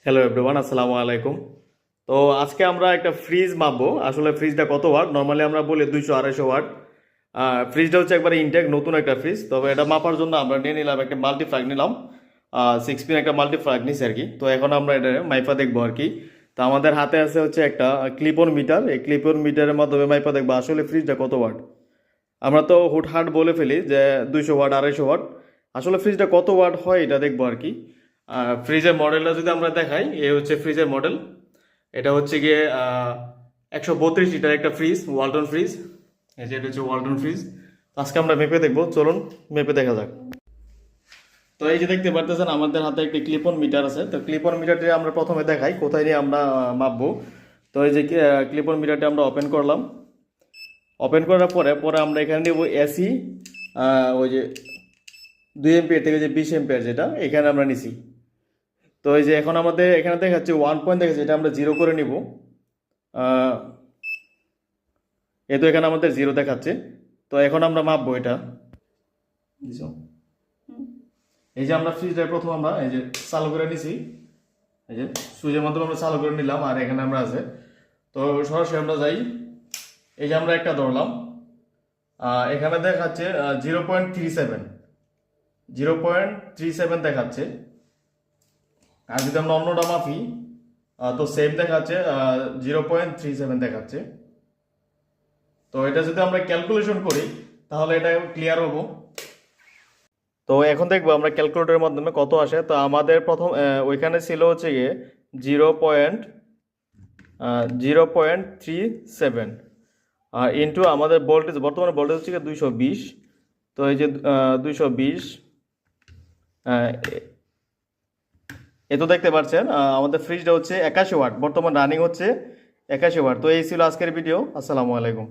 Hello everyone, আসসালামু আলাইকুম। তো আজকে আমরা একটা ফ্রিজ মাপবো। আসলে ফ্রিজটা কত ওয়াট, নর্মালি আমরা বলি 200-250 ওয়াট। ফ্রিজটা হচ্ছে একবারে ইনটেক নতুন একটা ফ্রিজ। তবে এটা মাপার জন্য আমরা নিয়ে নিলাম একটা মাল্টিফ্রাগ নিলাম, 6 পিন একটা মাল্টিফ্রাগ নিছি আর কি। তো এখন আমরা এটা মাইপা দেখবো আর কি। তো আমাদের হাতে আছে হচ্ছে একটা ক্লিপন মিটার। এই ক্লিপন মিটারের মাধ্যমে মাইপা দেখবো আসলে ফ্রিজটা কত ওয়াট। আমরা তো হুটহাট বলে ফেলি যে 200 ওয়াট, 250 ওয়াট। আসলে ফ্রিজটা কত ওয়াট হয় এটা দেখবো আর কি। ফ্রিজের মডেলটা যদি আমরা দেখাই, এ হচ্ছে ফ্রিজের মডেল। এটা হচ্ছে গিয়ে 132 লিটার একটা ফ্রিজ, ওয়ালটন ফ্রিজ। এই যে এটা হচ্ছে ওয়ালটন ফ্রিজ। আজকে আমরা মেপে দেখবো, চলুন মেপে দেখা যাক। তো এই যে দেখতে পারতেছেন আমাদের হাতে একটি ক্লিপন মিটার আছে। তো ক্লিপন মিটারটি আমরা প্রথমে দেখাই কোথায় নিয়ে আমরা মাপবো। তো এই যে ক্লিপন মিটারটি আমরা ওপেন করলাম। ওপেন করার পরে পরে আমরা এখানে নিব এসি, ওই যে 2 এম্পিয়ার থেকে যে 20 এম্পিয়ার যেটা এখানে আমরা নিছি। তো এই যে এখন আমাদের এখানে দেখাচ্ছে 1 পয়েন্ট দেখাচ্ছে, এটা আমরা জিরো করে নিব। এই তো এখানে আমাদের জিরো দেখাচ্ছে। তো এখন আমরা মাপবো এটা। বুঝছো? এই যে আমরা ফ্রিজটা প্রথম আমরা এই যে চালু করে নিছি। এই যে সুইচের মাধ্যমে আমরা চালু করে নিলাম, আর এখানে আমরা আছে। তো সরাসরি আমরা যাই। এই যে আমরা একটা ধরলাম, এখানে দেখাচ্ছে 0.37, 0.37 দেখাচ্ছে। আর যদি আমরা অন্যটা মাপি, তো সেম দেখাচ্ছে 0.37 দেখাচ্ছে। তো এটা যদি আমরা ক্যালকুলেশন করি তাহলে এটা ক্লিয়ার হবো। তো এখন দেখবো আমরা ক্যালকুলেটরের মাধ্যমে কত আসে। তো আমাদের প্রথম ওইখানে ছিল হচ্ছে গিয়ে 0.37, আর ইন্টু আমাদের ভোল্টেজ, বর্তমানে ভোল্টেজ হচ্ছে গিয়ে 220। তো এই যে 220, এ তো দেখতে পাচ্ছেন আমাদের ফ্রিজটা হচ্ছে 81 ওয়াট, বর্তমান রানিং হচ্ছে 81 ওয়াট। তো এই ছিল আজকের ভিডিও। আসসালামু আলাইকুম।